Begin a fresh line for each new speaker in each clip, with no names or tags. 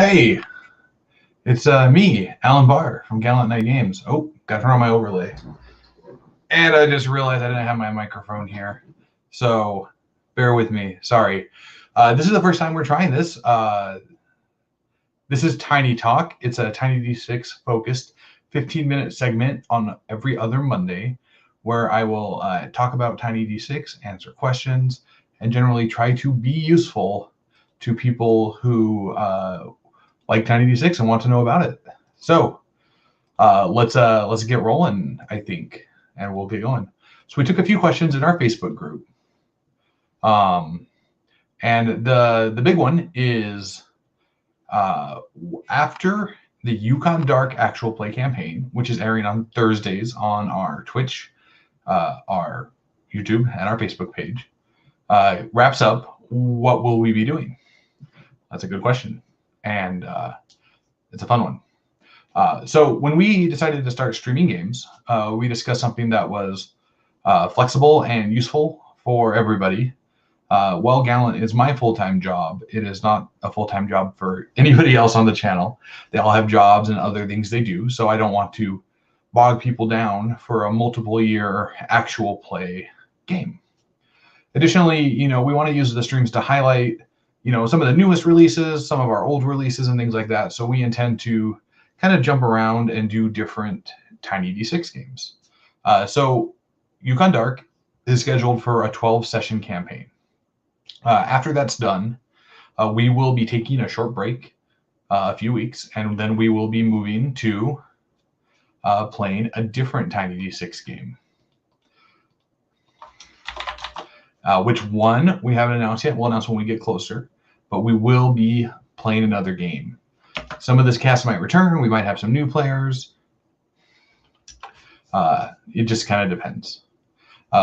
Hey, it's me, Alan Bahr from Gallant Games. Oh, got to turn on my overlay. And I just realized I didn't have my microphone here. So bear with me. Sorry. This is the first time we're trying this. This is Tiny Talk. It's a Tiny D6 focused 15-minute segment on every other Monday where I will talk about Tiny D6, answer questions, and generally try to be useful to people who like Tiny D6 and want to know about it. So let's get rolling, I think, and we'll get going. So we took a few questions in our Facebook group. And the big one is after the Yukon Dark actual play campaign, which is airing on Thursdays on our Twitch, our YouTube, and our Facebook page, wraps up, what will we be doing? That's a good question. And it's a fun one. So when we decided to start streaming games, we discussed something that was flexible and useful for everybody. While Gallant is my full-time job, it is not a full-time job for anybody else on the channel. They all have jobs and other things they do, so I don't want to bog people down for a multiple-year actual play game. Additionally, we want to use the streams to highlight some of the newest releases, some of our old releases and things like that. So we intend to kind of jump around and do different Tiny D6 games. So Yukon Dark is scheduled for a 12-session campaign. After that's done, we will be taking a short break, a few weeks, and then we will be moving to playing a different Tiny D6 game. Which one we haven't announced yet. We'll announce when we get closer, but we will be playing another game. Some of this cast might return. We might have some new players. It just kind of depends.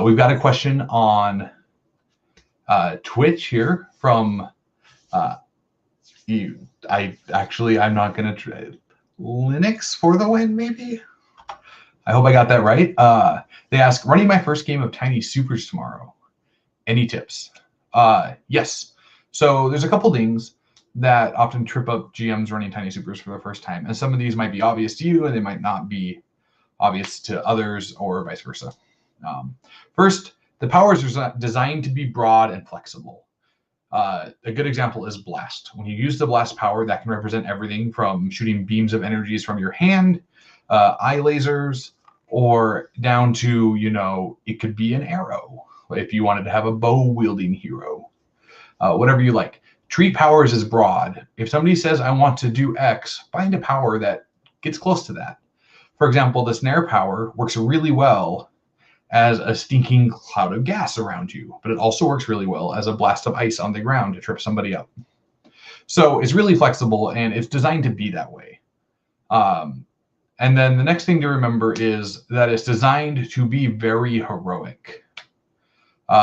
We've got a question on Twitch here from I'm not going to try Linux for the win, maybe. I hope I got that right. They ask, running my first game of Tiny Supers tomorrow. Any tips? Yes. So there's a couple things that often trip up GMs running Tiny Supers for the first time. And some of these might be obvious to you and they might not be obvious to others or vice versa. First, the powers are designed to be broad and flexible. A good example is Blast. When you use the Blast power, that can represent everything from shooting beams of energies from your hand, eye lasers, or down to, it could be an arrow if you wanted to have a bow-wielding hero. Whatever you like. Treat powers as broad. If somebody says, I want to do X, find a power that gets close to that. For example, the snare power works really well as a stinking cloud of gas around you, but it also works really well as a blast of ice on the ground to trip somebody up. So it's really flexible, and it's designed to be that way. And then the next thing to remember is that it's designed to be very heroic.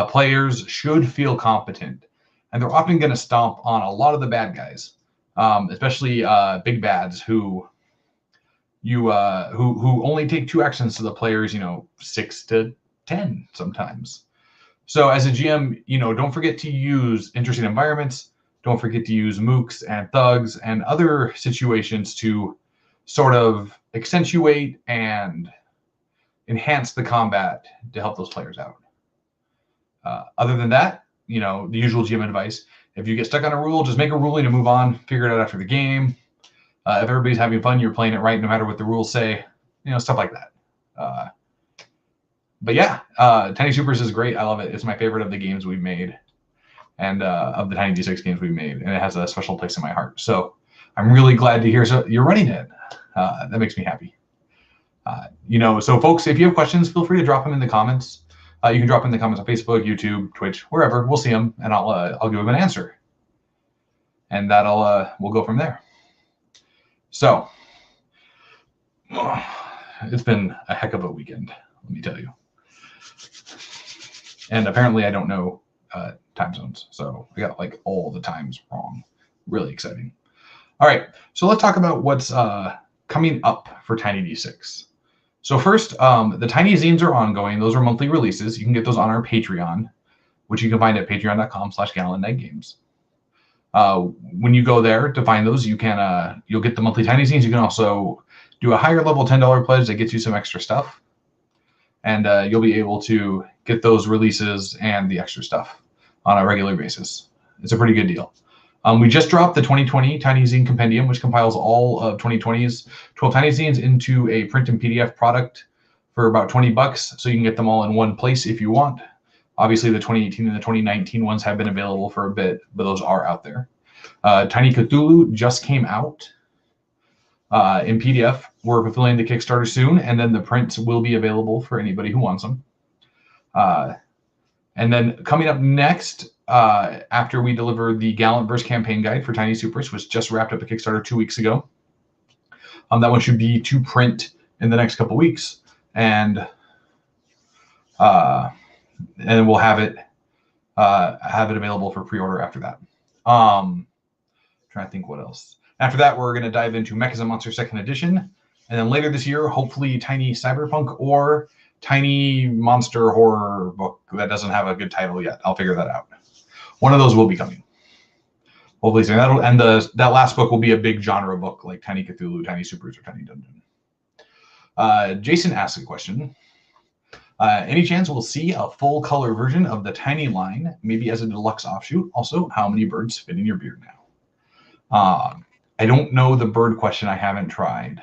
Players should feel competent, and they're often going to stomp on a lot of the bad guys, especially big bads who only take 2 actions to the players, 6 to 10 sometimes. So as a GM, don't forget to use interesting environments. Don't forget to use mooks and thugs and other situations to sort of accentuate and enhance the combat to help those players out. Other than that, the usual GM advice, if you get stuck on a rule, just make a ruling and move on, figure it out after the game. If everybody's having fun, you're playing it right no matter what the rules say, stuff like that. But yeah, Tiny Supers is great. I love it. It's my favorite of the games we've made and of the Tiny D6 games we've made, and it has a special place in my heart. So I'm really glad to hear you're running it. That makes me happy. So folks, if you have questions, feel free to drop them in the comments. You can drop in the comments on Facebook, YouTube, Twitch, wherever. We'll see them, and I'll give them an answer. And we'll go from there. So, it's been a heck of a weekend, let me tell you. And apparently I don't know time zones, so I got all the times wrong. Really exciting. All right, so let's talk about what's coming up for Tiny D6. So first, the Tiny Zines are ongoing. Those are monthly releases. You can get those on our Patreon, which you can find at patreon.com/GallantNightGames. When you go there to find those, you can you'll get the monthly tiny zines. You can also do a higher level $10 pledge that gets you some extra stuff, and you'll be able to get those releases and the extra stuff on a regular basis. It's a pretty good deal. We just dropped the 2020 Tiny Zine Compendium, which compiles all of 2020's 12 Tiny Zines into a print and PDF product for about $20, so you can get them all in one place if you want. Obviously, the 2018 and the 2019 ones have been available for a bit, but those are out there. Tiny Cthulhu just came out in PDF. We're fulfilling the Kickstarter soon, and then the prints will be available for anybody who wants them. And then coming up next, after we deliver the Gallant verse campaign guide for Tiny Supers, which just wrapped up a Kickstarter 2 weeks ago. That one should be to print in the next couple weeks, and we'll have it available for pre-order after that. Trying to think what else. After that, we're going to dive into Mechas and Monsters 2nd Edition, and then later this year, hopefully Tiny Cyberpunk or Tiny Monster Horror book that doesn't have a good title yet. I'll figure that out. One of those will be coming. Hopefully, so that last book will be a big genre book like Tiny Cthulhu, Tiny Supers, or Tiny Dungeon. Jason asks a question. Any chance we'll see a full color version of the Tiny line, maybe as a deluxe offshoot? Also, how many birds fit in your beard now? I don't know the bird question. I haven't tried.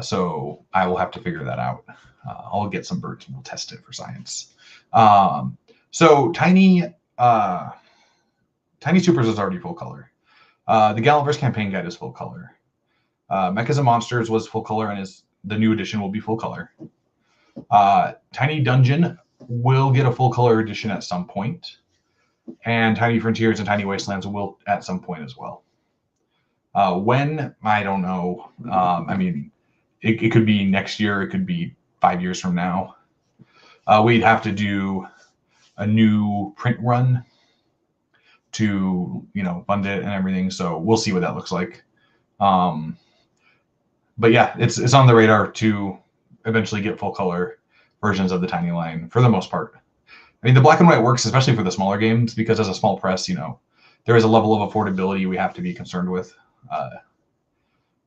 So I will have to figure that out. I'll get some birds and we'll test it for science. So Tiny Supers is already full color. The Gallant verse campaign guide is full color. Mechas and Monsters was full color, and the new edition will be full color. Tiny Dungeon will get a full color edition at some point, and Tiny Frontiers and Tiny Wastelands will at some point as well. When, I don't know. I mean, it could be next year. It could be 5 years from now. We'd have to do a new print run to, fund it and everything. So we'll see what that looks like. But yeah, it's on the radar to eventually get full color versions of the Tiny line for the most part. I mean, the black and white works, especially for the smaller games, because as a small press, there is a level of affordability we have to be concerned with.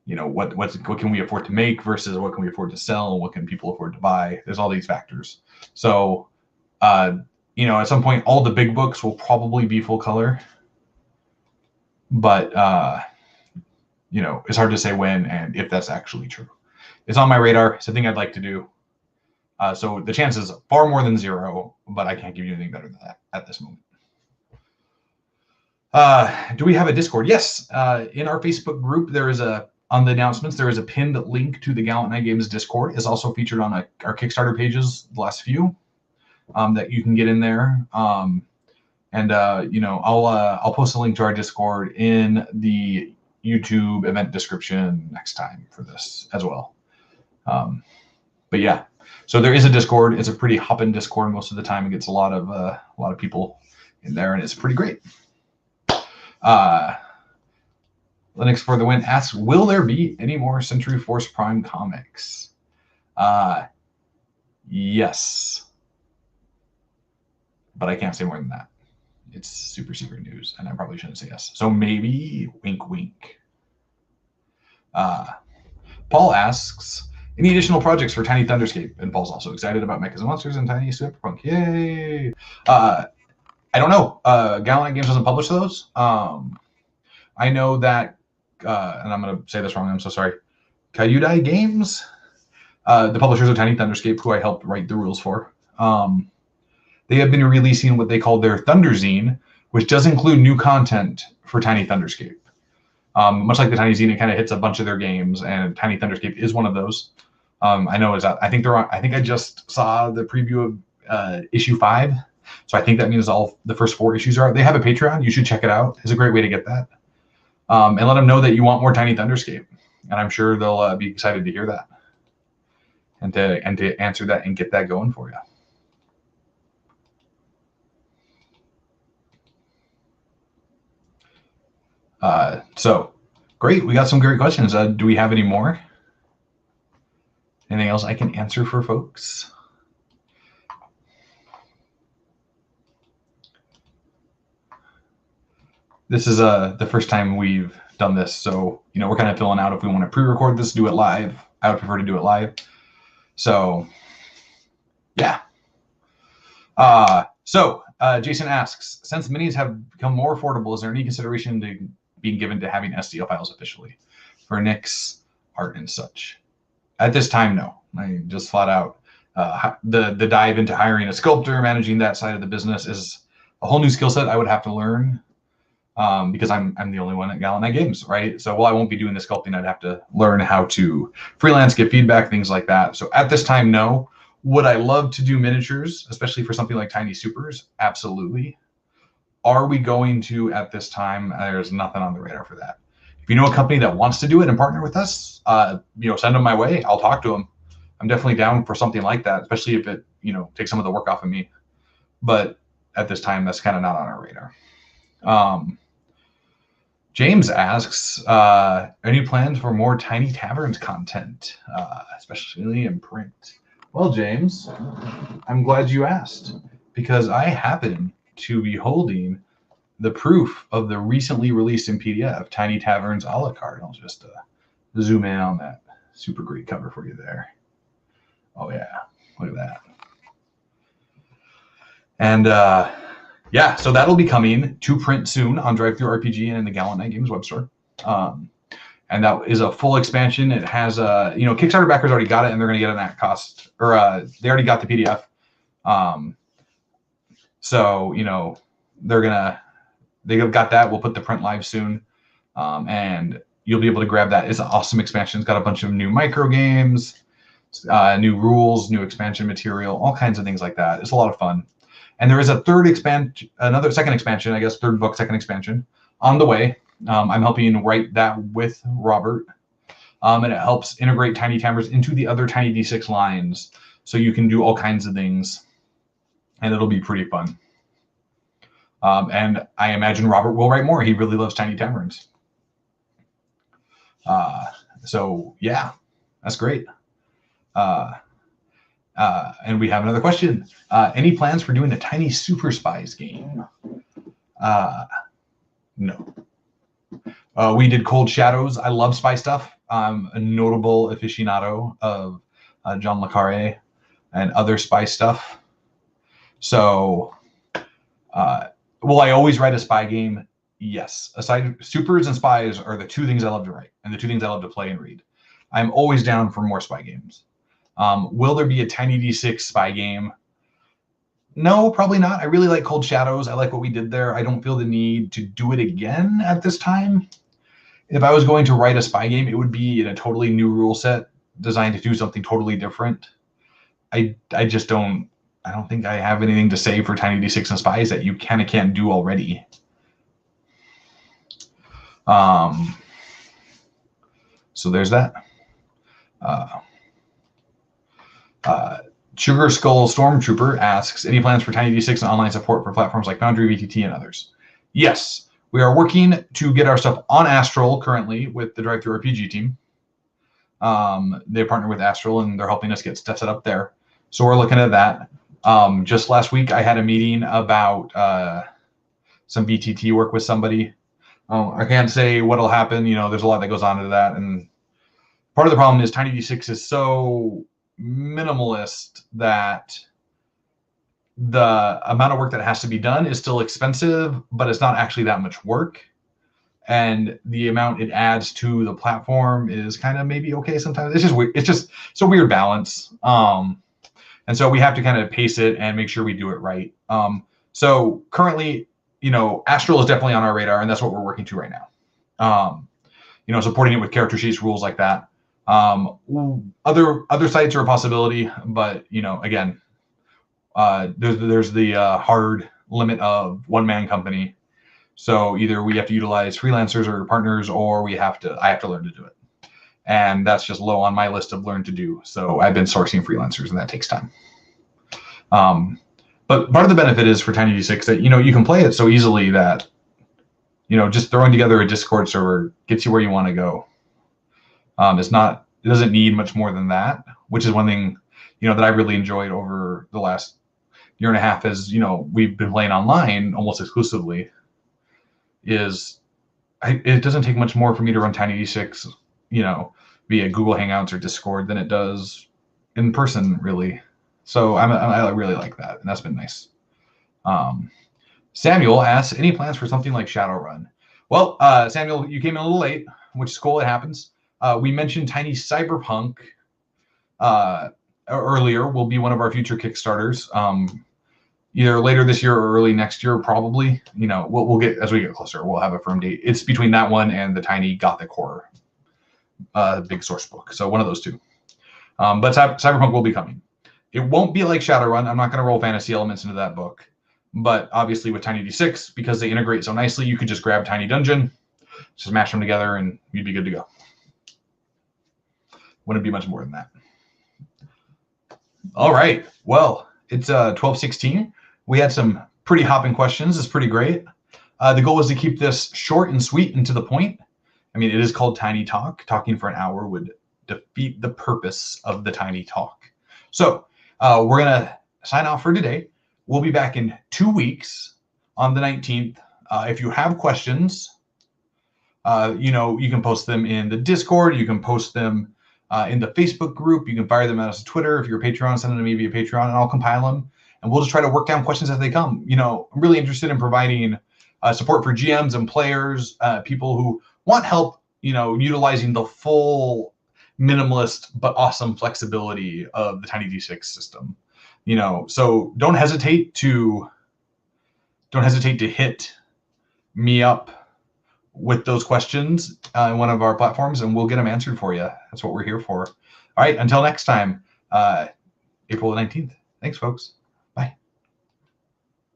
What can we afford to make versus what can we afford to sell, and what can people afford to buy? There's all these factors. So, at some point, all the big books will probably be full color, but it's hard to say when and if that's actually true. It's on my radar. It's a thing I'd like to do. So the chance is far more than zero, but I can't give you anything better than that at this moment. Do we have a Discord? Yes. In our Facebook group, on the announcements, there is a pinned link to the Gallant Night Games Discord. It's also featured on our Kickstarter pages, the last few, that you can get in there. I'll post a link to our Discord in the YouTube event description next time for this as well. But yeah, so there is a Discord. It's a pretty hopping Discord most of the time. It gets a lot of people in there, and it's pretty great. Linux for the Win asks, will there be any more Century Force Prime comics? Yes. But I can't say more than that. It's super secret news, and I probably shouldn't say yes. So maybe wink, wink. Paul asks, any additional projects for Tiny Thunderscape? And Paul's also excited about Mechas and Monsters and Tiny Cyberpunk. Yay! I don't know. Gallant Games doesn't publish those. I know that, and I'm going to say this wrong, I'm so sorry. Kyudai Games, the publishers of Tiny Thunderscape, who I helped write the rules for, they have been releasing what they call their Thunderzine, which does include new content for Tiny Thunderscape. Much like the Tiny Zine, it kind of hits a bunch of their games, and Tiny Thunderscape is one of those. I know I think I just saw the preview of issue 5, so I think that means all the first 4 issues are out. They have a Patreon. You should check it out. It's a great way to get that. And let them know that you want more Tiny Thunderscape, and I'm sure they'll be excited to hear that and to answer that and get that going for you. So great. We got some great questions. Do we have any more? Anything else I can answer for folks? this is the first time we've done this, so we're kind of filling out if we want to pre-record this, do it live. I would prefer to do it live. So yeah. Jason asks, since minis have become more affordable, is there any consideration to being given to having STL files officially for Nick's art and such? At this time, no. I just flat out the dive into hiring a sculptor, managing that side of the business is a whole new skill set I would have to learn because I'm the only one at Gallant Games, right? So while I won't be doing the sculpting, I'd have to learn how to freelance, get feedback, things like that. So at this time, no. Would I love to do miniatures, especially for something like Tiny Supers? Absolutely. Are we going to at this time? There's nothing on the radar for that. If you know a company that wants to do it and partner with us, send them my way. I'll talk to them. I'm definitely down for something like that, especially if it, takes some of the work off of me. But at this time, that's kind of not on our radar. James asks, any plans for more Tiny Taverns content, especially in print? Well, James, I'm glad you asked, because I happen to be holding the proof of the recently released in PDF Tiny Taverns a la carte. I'll just zoom in on that super great cover for you there. Oh yeah, look at that. And yeah, so that'll be coming to print soon on DriveThruRPG and in the Gallant Games web store. And that is a full expansion. It has Kickstarter backers already got it, and they're going to get it at cost, or they already got the PDF. So they've got that. We'll put the print live soon, and you'll be able to grab that. It's an awesome expansion. It's got a bunch of new micro games, new rules, new expansion material, all kinds of things like that. It's a lot of fun. And there is a second expansion, I guess, third book, second expansion on the way. I'm helping write that with Robert, and it helps integrate Tiny Taverns into the other Tiny D6 lines, so you can do all kinds of things, and it'll be pretty fun. And I imagine Robert will write more. He really loves Tiny Taverns. So yeah, that's great. And we have another question. Any plans for doing a Tiny Super Spies game? No. We did Cold Shadows. I love spy stuff. I'm a notable aficionado of John le Carré and other spy stuff. So, will I always write a spy game? Yes. Aside, supers and spies are the two things I love to write and the two things I love to play and read. I'm always down for more spy games. Will there be a Tiny D6 spy game? No, probably not. I really like Cold Shadows. I like what we did there. I don't feel the need to do it again at this time. If I was going to write a spy game, it would be in a totally new rule set designed to do something totally different. I don't think I have anything to say for Tiny D6 and Spies that you kind of can't do already. So there's that. Sugar Skull Stormtrooper asks, any plans for Tiny D6 and online support for platforms like Foundry, VTT, and others? Yes. We are working to get our stuff on Astral currently with the DriveThruRPG team. They partner with Astral, and they're helping us get stuff set up there. So we're looking at that. Just last week, I had a meeting about some VTT work with somebody. I can't say what'll happen. There's a lot that goes on to that. And part of the problem is Tiny D6 is so minimalist that the amount of work that has to be done is still expensive, but it's not actually that much work. And the amount it adds to the platform is kind of maybe okay sometimes. It's just weird. It's a weird balance. And so we have to kind of pace it and make sure we do it right. So currently, Astral is definitely on our radar, and that's what we're working to right now. Supporting it with character sheets, rules like that. Other sites are a possibility, but again, there's the hard limit of one-man company. So either we have to utilize freelancers or partners, or I have to learn to do it. And that's just low on my list of learn to do. So I've been sourcing freelancers, and that takes time. But part of the benefit is for Tiny D6 that, you can play it so easily that, just throwing together a Discord server gets you where you want to go. It doesn't need much more than that, which is one thing, that I really enjoyed over the last year and a half as, we've been playing online almost exclusively, is it doesn't take much more for me to run TinyD6, via Google Hangouts or Discord than it does in person, really. So I really like that, and that's been nice. Samuel asks, any plans for something like Shadowrun? Well, Samuel, you came in a little late, which is cool. It happens. We mentioned Tiny Cyberpunk earlier. Will be one of our future Kickstarters. Either later this year or early next year, probably. We'll get, as we get closer, we'll have a firm date. It's between that one and the Tiny Gothic Horror big source book. So one of those two. But Cyberpunk will be coming. It won't be like Shadowrun. I'm not going to roll fantasy elements into that book. But obviously with TinyD6, because they integrate so nicely, you could just grab Tiny Dungeon, just mash them together, and you'd be good to go. Wouldn't be much more than that. All right. Well, it's 12:16. We had some pretty hopping questions. It's pretty great. The goal was to keep this short and sweet and to the point. I mean, it is called Tiny Talk. Talking for an hour would defeat the purpose of the Tiny Talk. So we're going to sign off for today. We'll be back in 2 weeks on the 19th. If you have questions, you can post them in the Discord. You can post them in the Facebook group. You can fire them at us on Twitter. If you're a Patreon, send them to me via Patreon, and I'll compile them. And we'll just try to work down questions as they come. I'm really interested in providing support for GMs and players, people who want help, utilizing the full minimalist but awesome flexibility of the TinyD6 system. So don't hesitate to hit me up with those questions in one of our platforms, and we'll get them answered for you. That's what we're here for. All right, until next time, April 19th. Thanks, folks.